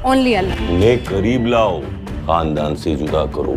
Only अल्लाह। उन्हें करीब लाओ, खानदान से जुदा करो,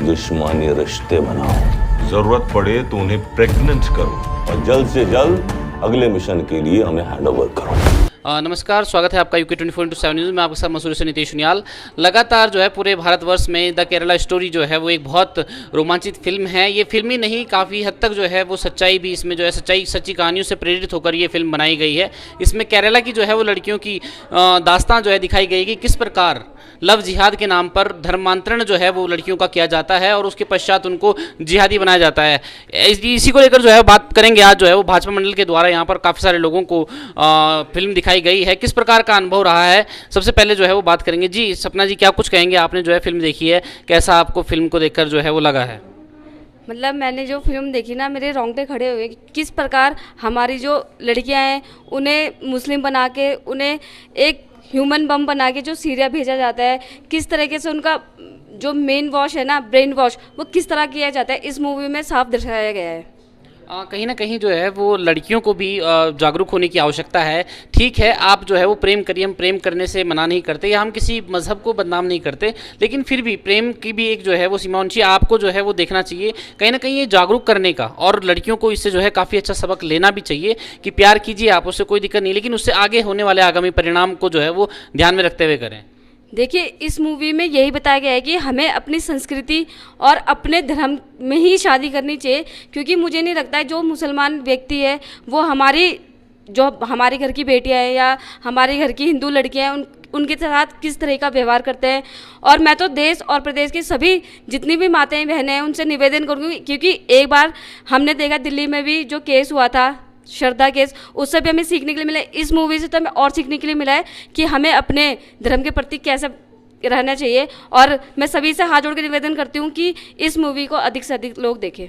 दुश्मनी रिश्ते बनाओ, जरूरत पड़े तो उन्हें प्रेग्नेंट करो और जल्द से जल्द अगले मिशन के लिए हमें हैंडओवर करो। नमस्कार, स्वागत है आपका यूके 24/7 न्यूज़ में। आपके साथ मसूरी से नीतीश सुनियाल। लगातार जो है पूरे भारतवर्ष में द केरला स्टोरी जो है वो एक बहुत रोमांचित फिल्म है। ये फिल्म ही नहीं, काफ़ी हद तक जो है वो सच्चाई भी इसमें जो है सच्ची कहानियों से प्रेरित होकर ये फिल्म बनाई गई है। इसमें केरला की जो है वो लड़कियों की दास्तां जो है दिखाई गई कि किस प्रकार लव जिहाद के नाम पर धर्मांतरण जो है वो लड़कियों का किया जाता है और उसके पश्चात उनको जिहादी बनाया जाता है। इसी को लेकर जो है बात करेंगे आज। जो है वो भाजपा मंडल के द्वारा यहाँ पर काफ़ी सारे लोगों को फिल्म दिखाई गई है। किस प्रकार का अनुभव रहा है, सबसे पहले जो है वो बात करेंगे। जी सपना जी, क्या कुछ कहेंगे? आपने जो है फिल्म देखी है, कैसा आपको फिल्म को देखकर जो है वो लगा है? मतलब मैंने जो फिल्म देखी ना, मेरे रोंगटे खड़े हुए। किस प्रकार हमारी जो लड़कियां हैं उन्हें मुस्लिम बना के, उन्हें एक ह्यूमन बम बना के जो सीरिया भेजा जाता है, किस तरीके से उनका जो मेन वॉश है ना, ब्रेन वॉश, वो किस तरह किया जाता है, इस मूवी में साफ दर्शाया गया है। कहीं ना कहीं जो है वो लड़कियों को भी जागरूक होने की आवश्यकता है। ठीक है, आप जो है वो प्रेम करिए, हम प्रेम करने से मना नहीं करते या हम किसी मज़हब को बदनाम नहीं करते, लेकिन फिर भी प्रेम की भी एक जो है वो सीमा होनी चाहिए। आपको जो है वो देखना चाहिए, कहीं ना कहीं ये जागरूक करने का, और लड़कियों को इससे जो है काफ़ी अच्छा सबक लेना भी चाहिए कि प्यार कीजिए आप, उससे कोई दिक्कत नहीं, लेकिन उससे आगे होने वाले आगामी परिणाम को जो है वो ध्यान में रखते हुए करें। देखिए, इस मूवी में यही बताया गया है कि हमें अपनी संस्कृति और अपने धर्म में ही शादी करनी चाहिए, क्योंकि मुझे नहीं लगता है जो मुसलमान व्यक्ति है वो हमारे घर की बेटियां हैं या हमारे घर की हिंदू लड़कियां हैं उनके साथ किस तरह का व्यवहार करते हैं। और मैं तो देश और प्रदेश की सभी जितनी भी माताएं बहनें हैं उनसे निवेदन करूँगी, क्योंकि एक बार हमने देखा दिल्ली में भी जो केस हुआ था, श्रद्धा केस, उससे भी हमें सीखने के लिए मिला। इस मूवी से तो हमें और सीखने के लिए मिला है कि हमें अपने धर्म के प्रति कैसे रहना चाहिए। और मैं सभी से हाथ जोड़ के निवेदन करती हूँ कि इस मूवी को अधिक से अधिक लोग देखें।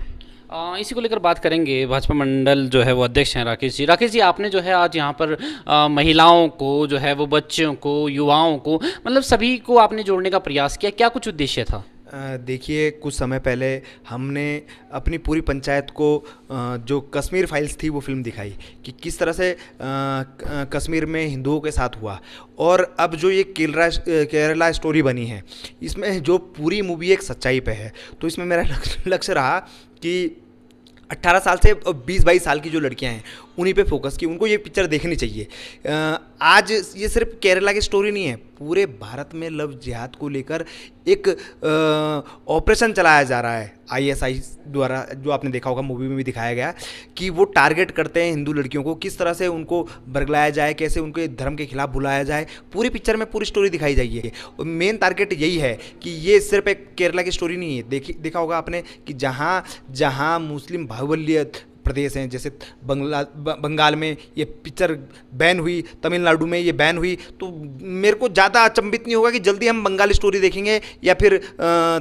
इसी को लेकर बात करेंगे। भाजपा मंडल जो है वो अध्यक्ष हैं राकेश जी। राकेश जी, आपने जो है आज यहाँ पर महिलाओं को जो है वो, बच्चों को, युवाओं को, मतलब सभी को आपने जोड़ने का प्रयास किया, क्या कुछ उद्देश्य था? देखिए, कुछ समय पहले हमने अपनी पूरी पंचायत को जो कश्मीर फाइल्स थी वो फिल्म दिखाई कि किस तरह से कश्मीर में हिंदुओं के साथ हुआ, और अब जो ये केरला स्टोरी बनी है इसमें जो पूरी मूवी एक सच्चाई पे है। तो इसमें मेरा लक्ष्य रहा कि 18 साल से 20-22 साल की जो लड़कियां हैं उन्हीं पे फोकस की, उनको ये पिक्चर देखनी चाहिए। आज ये सिर्फ केरला की स्टोरी नहीं है, पूरे भारत में लव जिहाद को लेकर एक ऑपरेशन चलाया जा रहा है ISI द्वारा, जो आपने देखा होगा मूवी में भी दिखाया गया कि वो टारगेट करते हैं हिंदू लड़कियों को, किस तरह से उनको बरगलाया जाए, कैसे उनके धर्म के खिलाफ बुलाया जाए। पूरी पिक्चर में पूरी स्टोरी दिखाई जाइए। और मेन टारगेट यही है कि ये सिर्फ एक केरला की स्टोरी नहीं है। देखा होगा आपने कि जहाँ जहाँ मुस्लिम बाहुल्य प्रदेश हैं, जैसे बंगाल में ये पिक्चर बैन हुई, तमिलनाडु में ये बैन हुई, तो मेरे को ज़्यादा अचंभित नहीं होगा कि जल्दी हम बंगाली स्टोरी देखेंगे या फिर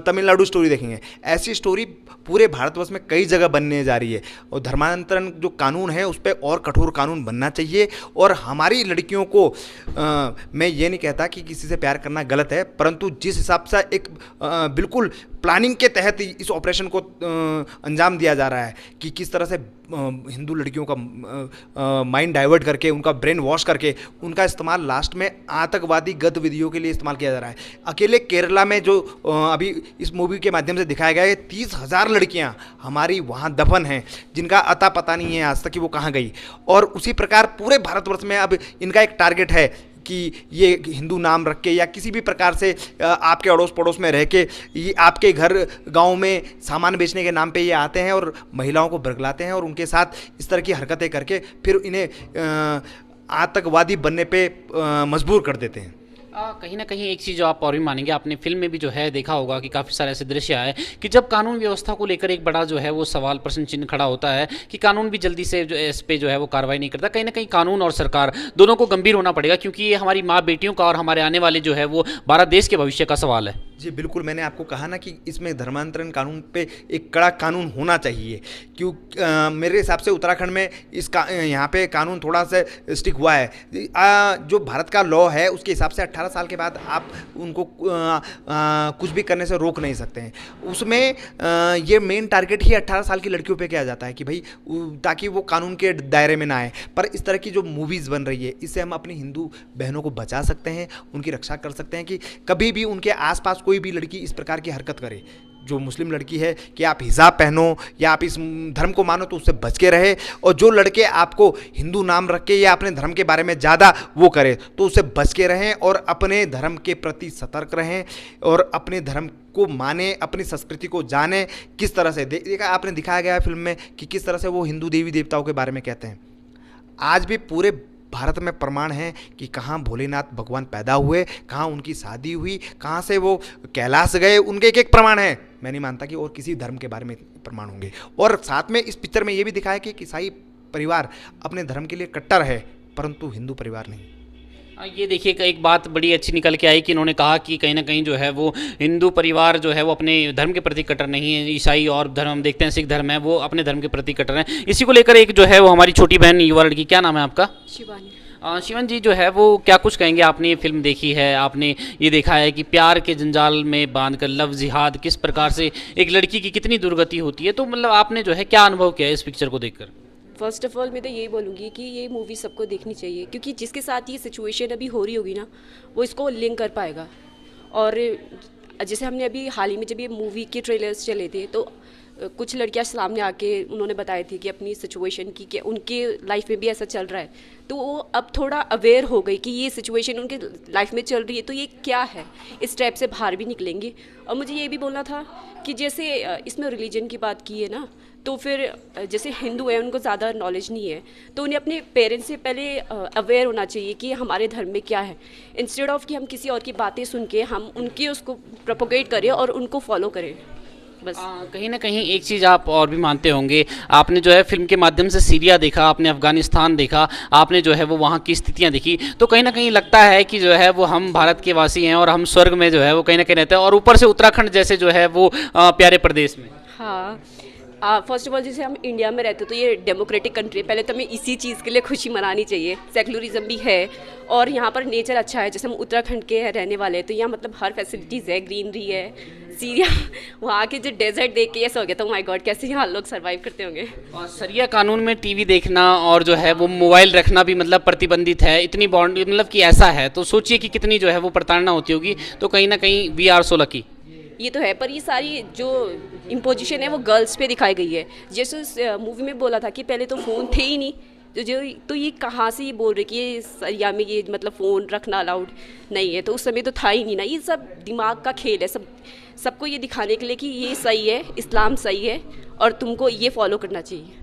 तमिलनाडु स्टोरी देखेंगे। ऐसी स्टोरी पूरे भारतवर्ष में कई जगह बनने जा रही है। और धर्मांतरण जो कानून है उस पर और कठोर कानून बनना चाहिए। और हमारी लड़कियों को मैं ये नहीं कहता कि किसी से प्यार करना गलत है, परंतु जिस हिसाब से एक बिल्कुल प्लानिंग के तहत इस ऑपरेशन को अंजाम दिया जा रहा है कि किस तरह से हिंदू लड़कियों का माइंड डाइवर्ट करके, उनका ब्रेन वॉश करके, उनका इस्तेमाल लास्ट में आतंकवादी गतिविधियों के लिए इस्तेमाल किया जा रहा है। अकेले केरला में जो अभी इस मूवी के माध्यम से दिखाया गया है, 30,000 लड़कियां हमारी वहां दफन हैं, जिनका अता पता नहीं है आज तक कि वो कहाँ गई। और उसी प्रकार पूरे भारतवर्ष में अब इनका एक टारगेट है कि ये हिंदू नाम रख के या किसी भी प्रकार से आपके अड़ोस पड़ोस में रह के ये आपके घर गांव में सामान बेचने के नाम पे ये आते हैं और महिलाओं को बरगलाते हैं और उनके साथ इस तरह की हरकतें करके फिर इन्हें आतंकवादी बनने पे मजबूर कर देते हैं। कहीं ना कहीं एक चीज़ जो आप और भी मानेंगे, आपने फिल्म में भी जो है देखा होगा कि काफ़ी सारे ऐसे दृश्य आए कि जब कानून व्यवस्था को लेकर एक बड़ा जो है वो सवाल, प्रश्न चिन्ह खड़ा होता है कि कानून भी जल्दी से जो इस पे जो है वो कार्रवाई नहीं करता। कहीं ना कहीं कानून और सरकार दोनों को गंभीर होना पड़ेगा, क्योंकि ये हमारी माँ बेटियों का और हमारे आने वाले जो है वो भारत देश के भविष्य का सवाल है। जी बिल्कुल, मैंने आपको कहा ना कि इसमें धर्मांतरण कानून पे एक कड़ा कानून होना चाहिए, क्यों मेरे हिसाब से उत्तराखंड में यहाँ पे कानून थोड़ा सा स्टिक हुआ है। जो भारत का लॉ है उसके हिसाब से 18 साल साल के बाद आप उनको कुछ भी करने से रोक नहीं सकते हैं। उसमें ये मेन टारगेट ही 18 साल की लड़कियों पे किया जाता है कि भाई ताकि वो कानून के दायरे में ना आए। पर इस तरह की जो मूवीज़ बन रही है, इससे हम अपनी हिंदू बहनों को बचा सकते हैं, उनकी रक्षा कर सकते हैं कि कभी भी उनके आसपास कोई भी लड़की इस प्रकार की हरकत करे। जो मुस्लिम लड़की है कि आप हिजाब पहनो या आप इस धर्म को मानो तो उससे बच के रहे, और जो लड़के आपको हिंदू नाम रख के या अपने धर्म के बारे में ज़्यादा वो करे तो उससे बच के रहें और अपने धर्म के प्रति सतर्क रहें और अपने धर्म को माने, अपनी संस्कृति को जाने। किस तरह से देखा आपने, दिखाया गया है फिल्म में कि किस तरह से वो हिंदू देवी देवताओं के बारे में कहते हैं। आज भी पूरे भारत में प्रमाण है कि कहाँ भोलेनाथ भगवान पैदा हुए, कहाँ उनकी शादी हुई, कहाँ से वो कैलाश गए, उनके एक एक प्रमाण है। मैं नहीं मानता कि और किसी धर्म के बारे में प्रमाण होंगे। और साथ में इस पिक्चर में ये भी दिखाया कि ईसाई परिवार अपने धर्म के लिए कट्टर है, परंतु हिंदू परिवार नहीं। ये देखिए एक बात बड़ी अच्छी निकल के आई कि इन्होंने कहा कि कहीं ना कहीं जो है वो हिंदू परिवार जो है वो अपने धर्म के प्रति कट्टर नहीं है। ईसाई और धर्म हम देखते हैं, सिख धर्म है, वो अपने धर्म के प्रति कट्टर हैं। इसी को लेकर एक जो है वो हमारी छोटी बहन युवा लड़की, क्या नाम है आपका? शिवानी। शिवन जी जो है वो क्या कुछ कहेंगे? आपने ये फिल्म देखी है, आपने ये देखा है कि प्यार के जंजाल में बांधकर लव जिहाद किस प्रकार से एक लड़की की कितनी दुर्गति होती है, तो मतलब आपने जो है क्या अनुभव किया है इस पिक्चर को देखकर? फर्स्ट ऑफ ऑल मैं तो यही बोलूँगी कि ये मूवी सबको देखनी चाहिए, क्योंकि जिसके साथ ये सिचुएशन अभी हो रही होगी ना, वो इसको लिंक कर पाएगा। और जैसे हमने अभी हाल ही में जब ये मूवी के ट्रेलर्स चले थे तो कुछ लड़कियां सामने आके उन्होंने बताए थे कि अपनी सिचुएशन की कि उनके लाइफ में भी ऐसा चल रहा है, तो वो अब थोड़ा अवेयर हो गई कि ये सिचुएशन उनके लाइफ में चल रही है, तो ये क्या है, इस स्टेप से बाहर भी निकलेंगे। और मुझे ये भी बोलना था कि जैसे इसमें रिलीजन की बात की है ना, तो फिर जैसे हिंदू है उनको ज़्यादा नॉलेज नहीं है, तो उन्हें अपने पेरेंट्स से पहले अवेयर होना चाहिए कि हमारे धर्म में क्या है, इंस्टेड ऑफ कि हम किसी और की बातें सुन के हम उनकी उसको प्रोपोगेट करें और उनको फॉलो करें। बस कहीं ना कहीं एक चीज़ आप और भी मानते होंगे, आपने जो है फिल्म के माध्यम से सीरिया देखा, आपने अफगानिस्तान देखा, आपने जो है वो वहाँ की स्थितियाँ देखी, तो कहीं ना कहीं लगता है कि जो है वो हम भारत के वासी हैं और हम स्वर्ग में जो है वो कहीं ना कहीं रहते हैं, और ऊपर से उत्तराखंड जैसे जो है वो प्यारे प्रदेश में। हाँ, फर्स्ट ऑफ ऑल जैसे हम इंडिया में रहते तो ये डेमोक्रेटिक कंट्री है, पहले तो हमें इसी चीज़ के लिए खुशी मनानी चाहिए। सेकुलरिज्म भी है और यहाँ पर नेचर अच्छा है, जैसे हम उत्तराखंड के रहने वाले हैं तो यहाँ मतलब हर फैसिलिटीज़ है, ग्रीनरी है। सीरिया वहाँ के जो डेजर्ट देख के ऐसा हो गया तो माय गॉड कैसे यहाँ लोग सर्वाइव करते होंगे। और सरिया कानून में टीवी देखना और जो है वो मोबाइल रखना भी मतलब प्रतिबंधित है, इतनी बॉन्ड मतलब कि ऐसा है, तो सोचिए कि कितनी जो है वो प्रताड़ना होती होगी। तो कहीं ना कहीं वी आर सो लकी। ये तो है, पर ये सारी जो इम्पोजिशन है वो गर्ल्स पे दिखाई गई है। जैसे उस मूवी में बोला था कि पहले तो फ़ोन थे ही नहीं, तो ये कहाँ से ये बोल रहे कि ये सरिया में ये मतलब फ़ोन रखना अलाउड नहीं है, तो उस समय तो था ही नहीं ना। ये सब दिमाग का खेल है, सबको ये दिखाने के लिए कि ये सही है, इस्लाम सही है और तुमको ये फॉलो करना चाहिए।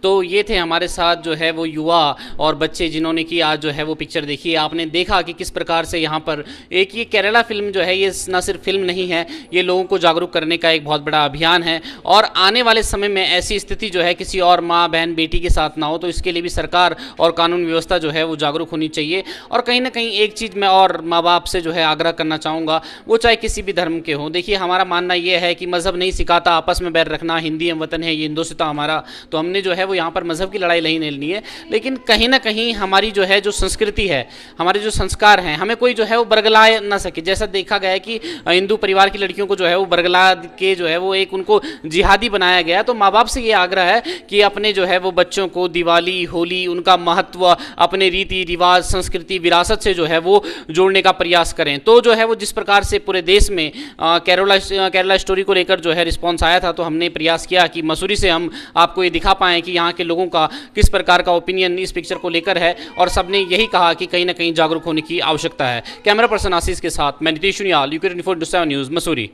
तो ये थे हमारे साथ जो है वो युवा और बच्चे जिन्होंने कि आज जो है वो पिक्चर देखी। आपने देखा कि किस प्रकार से यहाँ पर एक ये केरला फिल्म जो है ये न सिर्फ फिल्म नहीं है, ये लोगों को जागरूक करने का एक बहुत बड़ा अभियान है। और आने वाले समय में ऐसी स्थिति जो है किसी और माँ बहन बेटी के साथ ना हो, तो इसके लिए भी सरकार और कानून व्यवस्था जो है वो जागरूक होनी चाहिए। और कहीं ना कहीं एक चीज़ मैं और माँ बाप से जो है आग्रह करना चाहूँगा, वो चाहे किसी भी धर्म के हों। देखिए हमारा मानना ये है कि मज़हब नहीं सिखाता आपस में बैर रखना, हिंदी हम वतन है, ये हिंदुस्तान हमारा, तो हमने जो है यहाँ पर मज़हब की लड़ाई नहीं लेनी है। लेकिन कहीं ना कहीं हमारी जो है जो संस्कृति है, हमारे जो संस्कार हैं, हमें कोई जो है वो बरगला ना सके। जैसा देखा गया है कि हिंदू परिवार की लड़कियों को जो है वो बरगला के जो है वो एक उनको जिहादी बनाया गया। तो माँ बाप से ये आग्रह है कि अपने जो है वो बच्चों को दिवाली, होली, उनका महत्व, अपने रीति रिवाज, संस्कृति, विरासत से जो है वो जोड़ने का प्रयास करें। तो जो है वो जिस प्रकार से पूरे देश में केरला स्टोरी को लेकर जो है रिस्पॉन्स आया था, तो हमने प्रयास किया कि मसूरी से हम आपको ये दिखा पाएँ कि यहाँ के लोगों का किस प्रकार का ओपिनियन इस पिक्चर को लेकर है। और सबने यही कहा कि कहीं ना कहीं जागरूक होने की आवश्यकता है। कैमरा पर्सन आशीष के साथ मैं नितेश सुनियाल, UK24/7 न्यूज़, मसूरी।